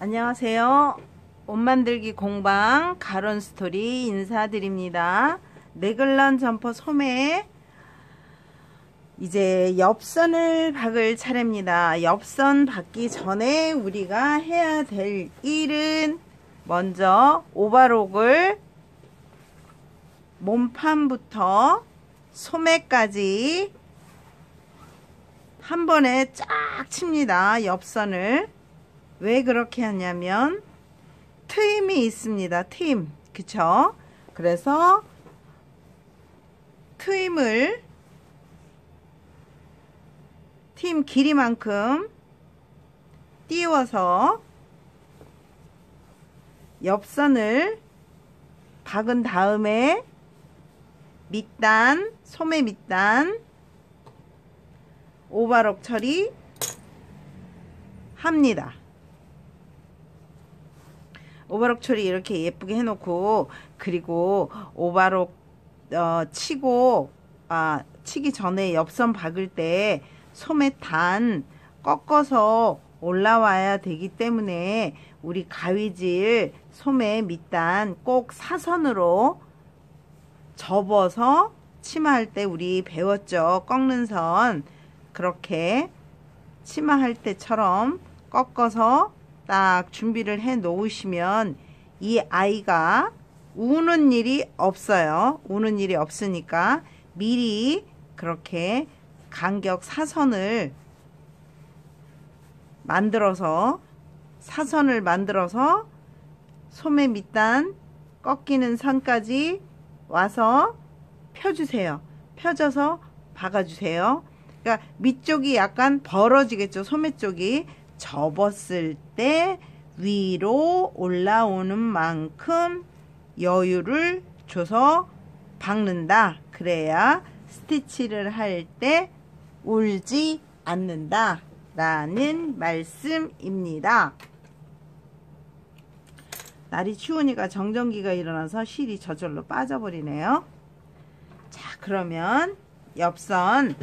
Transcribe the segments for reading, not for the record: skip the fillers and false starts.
안녕하세요. 옷 만들기 공방 가론스토리 인사드립니다. 네글런 점퍼 소매 이제 엽선을 박을 차례입니다. 엽선 박기 전에 우리가 해야 될 일은 먼저 오버록을 몸판부터 소매까지 한 번에 쫙 칩니다. 엽선을. 왜 그렇게 하냐면 트임이 있습니다. 트임. 그쵸? 그래서 트임을 트임 길이만큼 띄워서 엽선을 박은 다음에 밑단, 소매 밑단 오버록 처리 합니다. 오버록 처리 이렇게 예쁘게 해놓고, 그리고 오버록 치기 전에 엽선 박을 때 소매 단 꺾어서 올라와야 되기 때문에 우리 가위질 소매 밑단 꼭 사선으로 접어서 치마할 때 우리 배웠죠. 꺾는 선. 그렇게 치마할 때처럼 꺾어서 딱 준비를 해 놓으시면 이 아이가 우는 일이 없어요. 우는 일이 없으니까 미리 그렇게 간격 사선을 만들어서 소매 밑단 꺾이는 선까지 와서 펴주세요. 펴져서 박아주세요. 그러니까 밑쪽이 약간 벌어지겠죠. 소매 쪽이 접었을 때 위로 올라오는 만큼 여유를 줘서 박는다. 그래야 스티치를 할 때 울지 않는다 라는 말씀입니다. 날이 추우니까 정전기가 일어나서 실이 저절로 빠져버리네요. 자, 그러면 엽선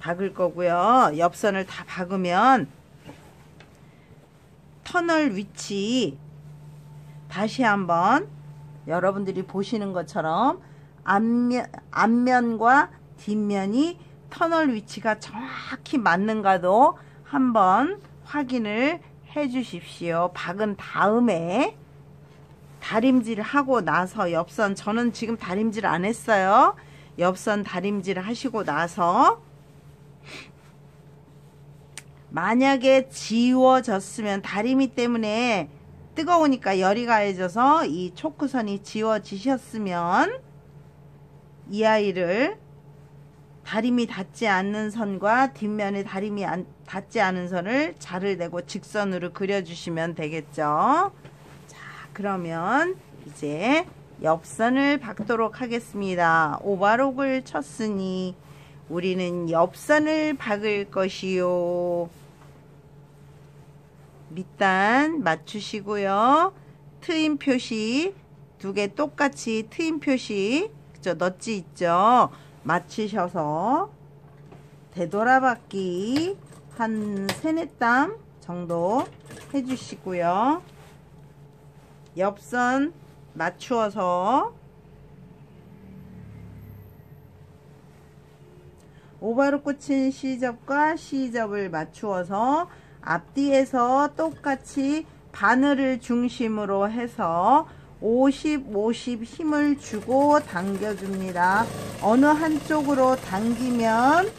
박을 거고요. 엽선을 다 박으면 터널 위치 다시 한번 여러분들이 보시는 것처럼 앞면과 뒷면이 터널 위치가 정확히 맞는가도 한번 확인을 해 주십시오. 박은 다음에 다림질 하고 나서 엽선, 저는 지금 다림질 안 했어요. 엽선 다림질 하시고 나서 만약에 지워졌으면, 다리미 때문에 뜨거우니까 열이 가해져서 이 초크선이 지워지셨으면 이 아이를 다리미 닿지 않는 선과 뒷면에 다리미 닿지 않은 선을 자를 내고 직선으로 그려주시면 되겠죠. 자, 그러면 이제 엽선을 박도록 하겠습니다. 오버록을 쳤으니 우리는 엽선을 박을 것이요. 밑단 맞추시고요. 트임 표시 두 개 똑같이 트임 표시, 그죠? 넛지 있죠? 맞추셔서 되돌아박기 한 3-4땀 정도 해주시고요. 엽선 맞추어서 오버록 꽂힌 C접과 C접을 맞추어서 앞뒤에서 똑같이 바늘을 중심으로 해서 50-50 힘을 주고 당겨줍니다. 어느 한쪽으로 당기면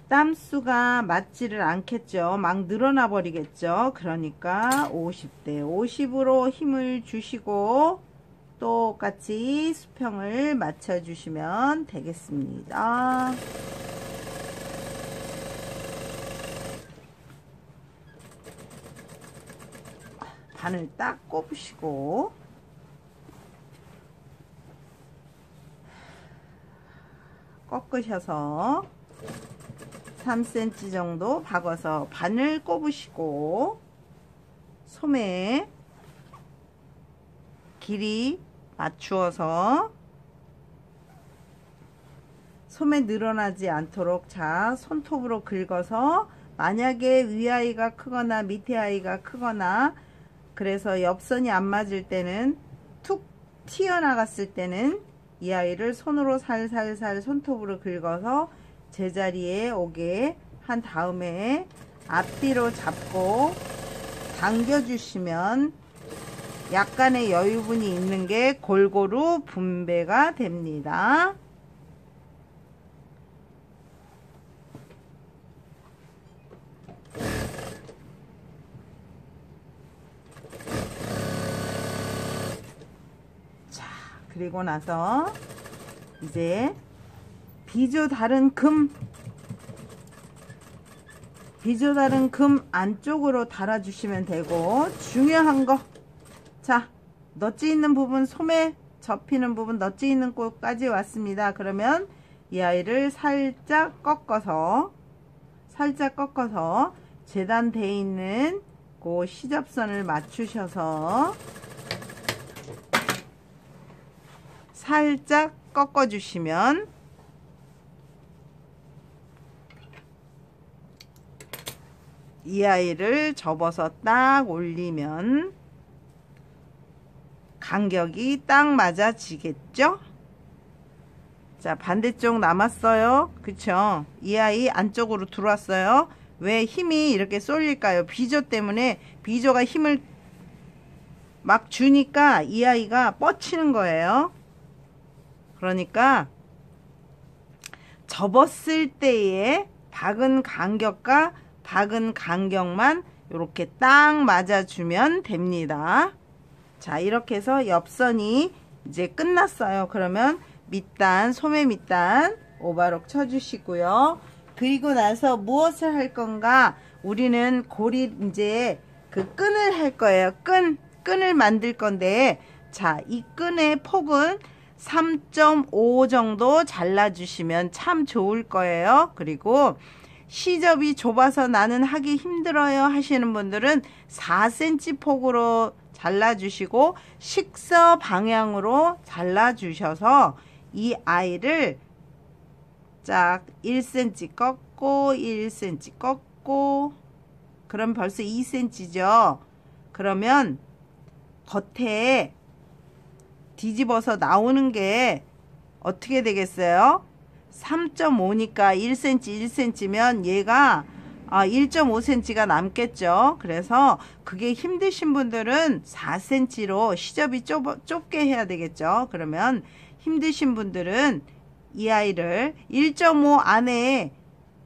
땀수가 맞지를 않겠죠. 막 늘어나 버리겠죠. 그러니까 50대 50으로 힘을 주시고 똑같이 수평을 맞춰 주시면 되겠습니다. 바늘 딱 꼽으시고 꺾으셔서 3cm 정도 박아서 바늘 꼽으시고 소매 길이 맞추어서 소매 늘어나지 않도록 자 손톱으로 긁어서 만약에 위아이가 크거나 밑에 아이가 크거나 그래서 옆선이 안 맞을 때는 툭 튀어나갔을 때는 이 아이를 손으로 살살살 손톱으로 긁어서 제자리에 오게 한 다음에 앞뒤로 잡고 당겨주시면 약간의 여유분이 있는 게 골고루 분배가 됩니다. 자, 그리고 나서 이제 비조 다른 금 안쪽으로 달아주시면 되고, 중요한 거, 자, 넛지 있는 부분, 소매 접히는 부분, 넛지 있는 곳까지 왔습니다. 그러면 이 아이를 살짝 꺾어서 재단되어 있는 그 시접선을 맞추셔서 살짝 꺾어주시면 이 아이를 접어서 딱 올리면 간격이 딱 맞아지겠죠? 자, 반대쪽 남았어요. 그쵸? 이 아이 안쪽으로 들어왔어요. 왜 힘이 이렇게 쏠릴까요? 비조 때문에, 비조가 힘을 막 주니까 이 아이가 뻗치는 거예요. 그러니까 접었을 때의 박은 간격과 박은 간격만 이렇게 딱 맞아주면 됩니다. 자, 이렇게 해서 옆선이 이제 끝났어요. 그러면 밑단, 소매 밑단 오바록 쳐주시고요. 그리고 나서 무엇을 할 건가? 우리는 고리 이제 그 끈을 할 거예요. 끈을 만들 건데, 자, 이 끈의 폭은 3.5 정도 잘라주시면 참 좋을 거예요. 그리고 시접이 좁아서 나는 하기 힘들어요 하시는 분들은 4cm 폭으로 잘라주시고 식서 방향으로 잘라주셔서 이 아이를 짝 1cm 꺾고 1cm 꺾고, 그럼 벌써 2cm죠. 그러면 겉에 뒤집어서 나오는 게 어떻게 되겠어요? 3.5니까 1cm 1cm면 얘가 1.5cm가 남겠죠. 그래서 그게 힘드신 분들은 4cm로 시접이 좁게 해야 되겠죠. 그러면 힘드신 분들은 이 아이를 1.5 안에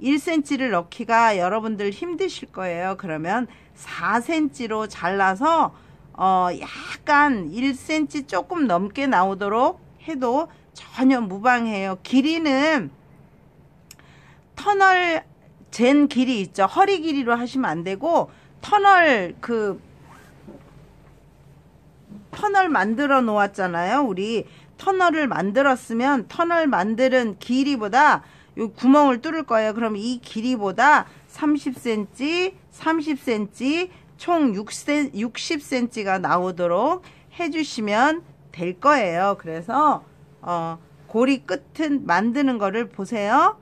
1cm를 넣기가 여러분들 힘드실 거예요. 그러면 4cm로 잘라서 약간 1cm 조금 넘게 나오도록 해도 전혀 무방해요. 길이는 터널 잰 길이 있죠. 허리 길이로 하시면 안 되고, 터널 만들어 놓았잖아요. 우리 터널을 만들었으면 터널 만드는 길이보다 요 구멍을 뚫을 거예요. 그럼 이 길이보다 30cm, 30cm, 총 60cm가 나오도록 해주시면 될 거예요. 그래서 고리 끝은 만드는 거를 보세요.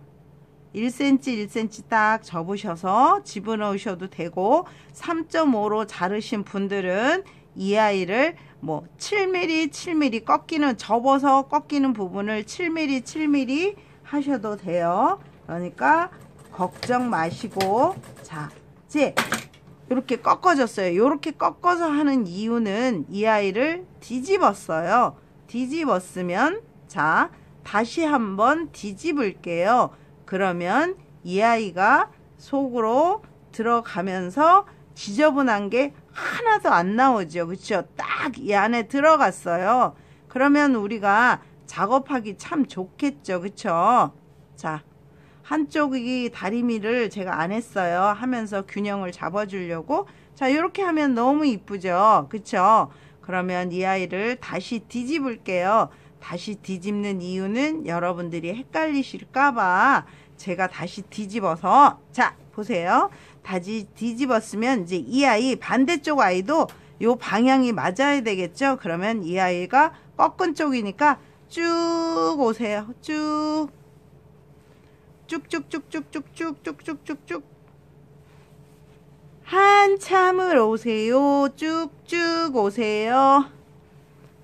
1cm 1cm 딱 접으셔서 집어넣으셔도 되고, 3.5로 자르신 분들은 이 아이를 뭐 7mm 7mm 꺾이는, 접어서 꺾이는 부분을 7mm 7mm 하셔도 돼요. 그러니까 걱정 마시고, 자, 이제 이렇게 꺾어졌어요. 이렇게 꺾어서 하는 이유는 이 아이를 뒤집었어요. 뒤집었으면, 자, 다시 한번 뒤집을게요. 그러면 이 아이가 속으로 들어가면서 지저분한 게 하나도 안 나오죠. 그렇죠? 딱 이 안에 들어갔어요. 그러면 우리가 작업하기 참 좋겠죠. 그렇죠? 자, 한쪽이 다리미를 제가 안 했어요. 하면서 균형을 잡아주려고. 자, 이렇게 하면 너무 이쁘죠. 그렇죠? 그러면 이 아이를 다시 뒤집을게요. 다시 뒤집는 이유는 여러분들이 헷갈리실까봐 제가 다시 뒤집어서, 자, 보세요. 다시 뒤집었으면 이제 이 아이, 반대쪽 아이도 요 방향이 맞아야 되겠죠. 그러면 이 아이가 꺾은 쪽이니까 쭉 오세요. 쭉쭉쭉쭉쭉쭉쭉쭉쭉 한참을 오세요. 쭉쭉 오세요.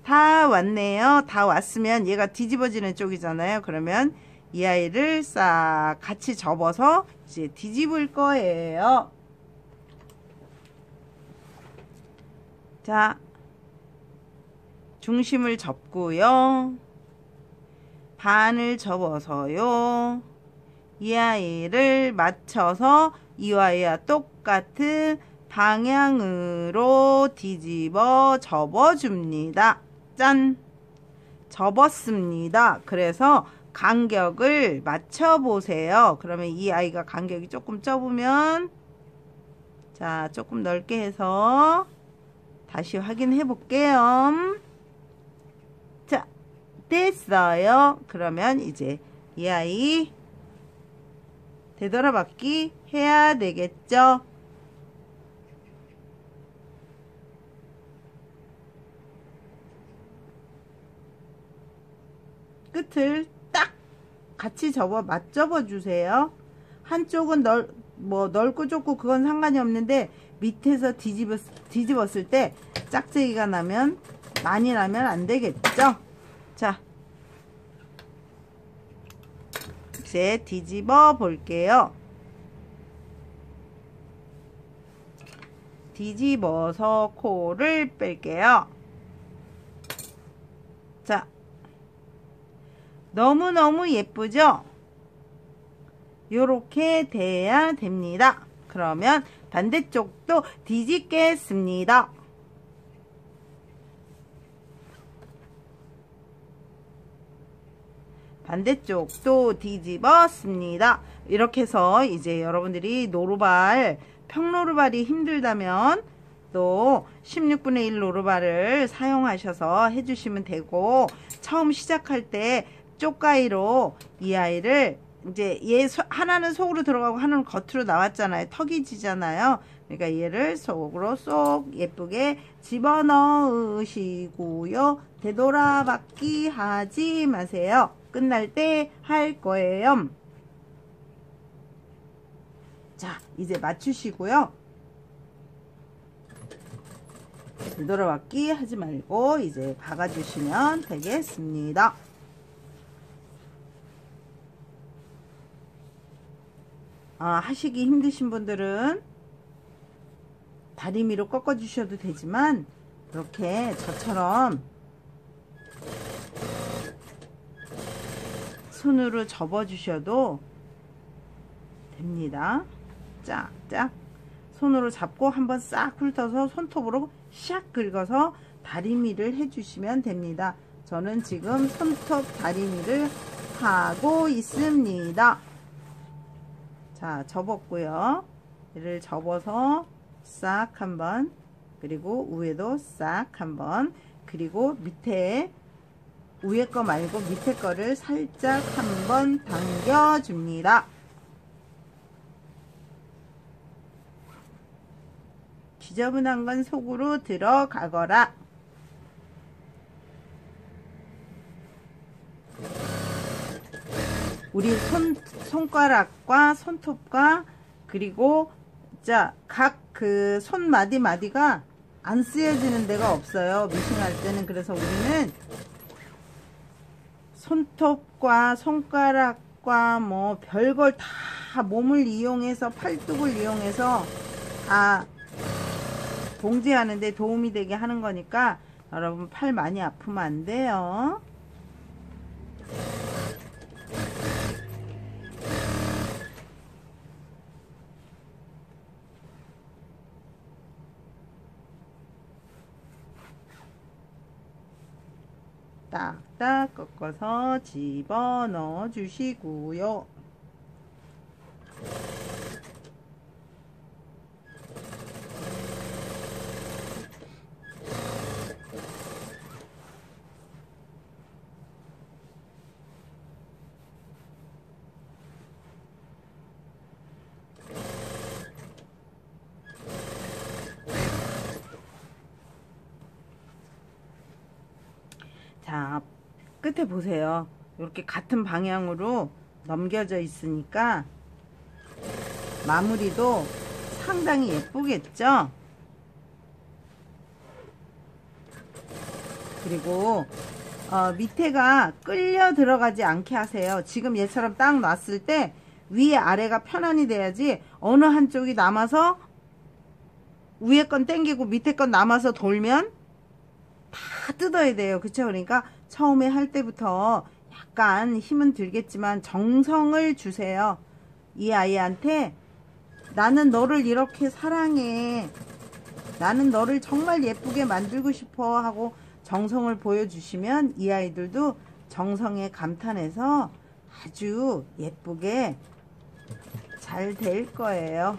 다 왔네요. 다 왔으면 얘가 뒤집어지는 쪽이잖아요. 그러면 이 아이를 싹 같이 접어서 이제 뒤집을 거예요. 자, 중심을 접고요. 반을 접어서요. 이 아이를 맞춰서 이와이와 똑같은 방향으로 뒤집어 접어줍니다. 짠! 접었습니다. 그래서 간격을 맞춰보세요. 그러면 이 아이가 간격이 조금 좁으면, 자, 조금 넓게 해서 다시 확인해 볼게요. 자, 됐어요. 그러면 이제 이 아이 되돌아받기 해야 되겠죠. 끝을 딱 같이 맞접어 주세요. 한쪽은 넓고 좁고 그건 상관이 없는데 밑에서 뒤집었을 때 짝재기가 나면 많이 나면 안 되겠죠. 자, 이제 뒤집어 볼게요. 뒤집어서 코를 뺄게요. 자, 너무너무 예쁘죠? 요렇게 돼야 됩니다. 그러면 반대쪽도 뒤집겠습니다. 반대쪽도 뒤집었습니다. 이렇게 해서 이제 여러분들이 노루발, 평노루발이 힘들다면 또 16분의 1 노루발을 사용하셔서 해주시면 되고, 처음 시작할 때 쪽가위로 이 아이를 이제 얘 하나는 속으로 들어가고 하나는 겉으로 나왔잖아요. 턱이 지잖아요. 그러니까 얘를 속으로 쏙 예쁘게 집어넣으시고요. 되돌아받기 하지 마세요. 끝날 때 할 거예요. 자, 이제 맞추시고요. 되돌아받기 하지 말고 이제 박아주시면 되겠습니다. 하시기 힘드신 분들은 다리미로 꺾어 주셔도 되지만 이렇게 저처럼 손으로 접어 주셔도 됩니다. 쫙쫙 손으로 잡고 한번 싹 훑어서 손톱으로 샥 긁어서 다리미를 해주시면 됩니다. 저는 지금 손톱 다리미를 하고 있습니다. 자, 접었고요. 얘를 접어서 싹 한번, 그리고 위에도 싹 한번, 그리고 밑에 위에 거 말고 밑에 거를 살짝 한번 당겨줍니다. 지저분한 건 속으로 들어가거라. 우리 손가락과 손톱과 그리고 자, 각 그 손마디마디가 안 쓰여지는 데가 없어요. 미싱할 때는. 그래서 우리는 손톱과 손가락과 뭐 별걸 다 몸을 이용해서 팔뚝을 이용해서 다 봉제하는 데 도움이 되게 하는 거니까 여러분 팔 많이 아프면 안 돼요. 딱딱 꺾어서 집어넣어 주시고요. 자, 끝에 보세요. 이렇게 같은 방향으로 넘겨져 있으니까 마무리도 상당히 예쁘겠죠? 그리고 밑에가 끌려 들어가지 않게 하세요. 지금 얘처럼 딱 놨을 때 위에 아래가 편안히 돼야지 어느 한쪽이 남아서 위에 건 당기고 밑에 건 남아서 돌면 다 뜯어야 돼요. 그쵸? 그러니까 처음에 할 때부터 약간 힘은 들겠지만 정성을 주세요. 이 아이한테 나는 너를 이렇게 사랑해, 나는 너를 정말 예쁘게 만들고 싶어 하고 정성을 보여주시면 이 아이들도 정성에 감탄해서 아주 예쁘게 잘 될 거예요.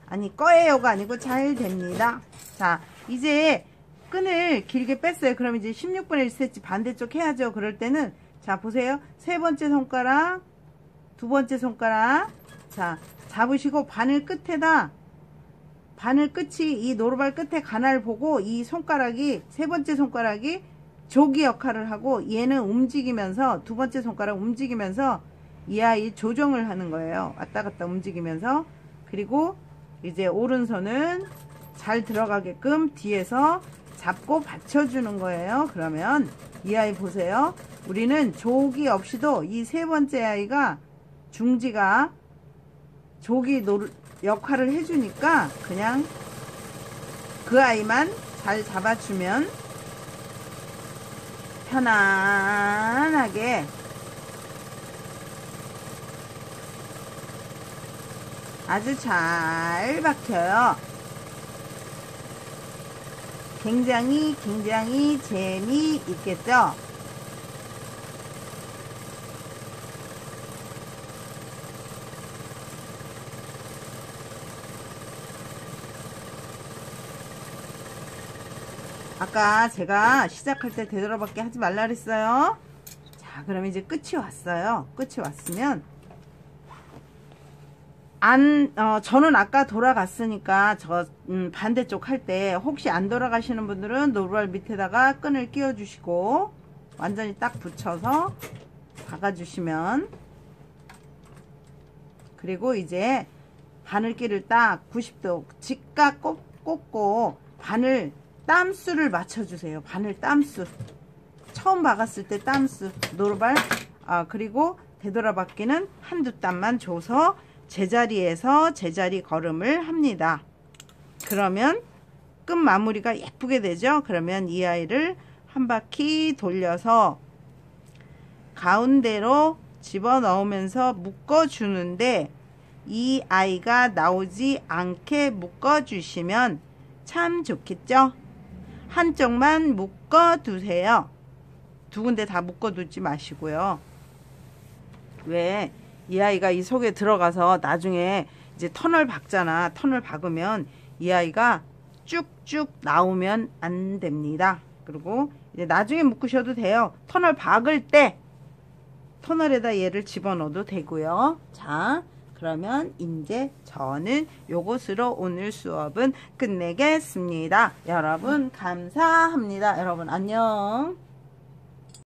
아니, 거예요가 아니고 잘 됩니다. 자, 이제 끈을 길게 뺐어요. 그럼 이제 16분의 1cm 반대쪽 해야죠. 그럴 때는 자, 보세요. 세 번째 손가락, 두 번째 손가락, 자, 잡으시고 바늘 끝에다, 바늘 끝이 이 노루발 끝에 가날 보고 이 손가락이, 세 번째 손가락이 조기 역할을 하고 얘는 움직이면서, 두 번째 손가락 움직이면서 이 아이 조정을 하는 거예요. 왔다 갔다 움직이면서. 그리고 이제 오른손은 잘 들어가게끔 뒤에서 잡고 받쳐주는 거예요. 그러면 이 아이 보세요. 우리는 조기 없이도 이 세 번째 아이가 중지가 조기 역할을 해주니까 그냥 그 아이만 잘 잡아주면 편안하게 아주 잘 박혀요. 굉장히 재미있겠죠? 아까 제가 시작할 때 되돌아밖에 하지 말라 그랬어요. 자, 그럼 이제 끝이 왔어요. 끝이 왔으면 저는 아까 돌아갔으니까 반대쪽 할 때 혹시 안 돌아가시는 분들은 노루발 밑에다가 끈을 끼워 주시고 완전히 딱 붙여서 박아주시면, 그리고 이제 바늘끼를 딱 90도 직각 꽂고 바늘 땀수를 맞춰주세요. 바늘 땀수, 처음 박았을 때 땀수, 노루발 그리고 되돌아박기는 한두 땀만 줘서 제자리에서 제자리 걸음을 합니다. 그러면 끝 마무리가 예쁘게 되죠. 그러면 이 아이를 한 바퀴 돌려서 가운데로 집어넣으면서 묶어주는데, 이 아이가 나오지 않게 묶어주시면 참 좋겠죠. 한쪽만 묶어두세요. 두 군데 다 묶어두지 마시고요. 왜? 이 아이가 이 속에 들어가서 나중에 이제 터널 박잖아. 터널 박으면 이 아이가 쭉쭉 나오면 안 됩니다. 그리고 이제 나중에 묶으셔도 돼요. 터널 박을 때 터널에다 얘를 집어넣어도 되고요. 자, 그러면 이제 저는 요것으로 오늘 수업은 끝내겠습니다. 여러분 감사합니다. 여러분 안녕.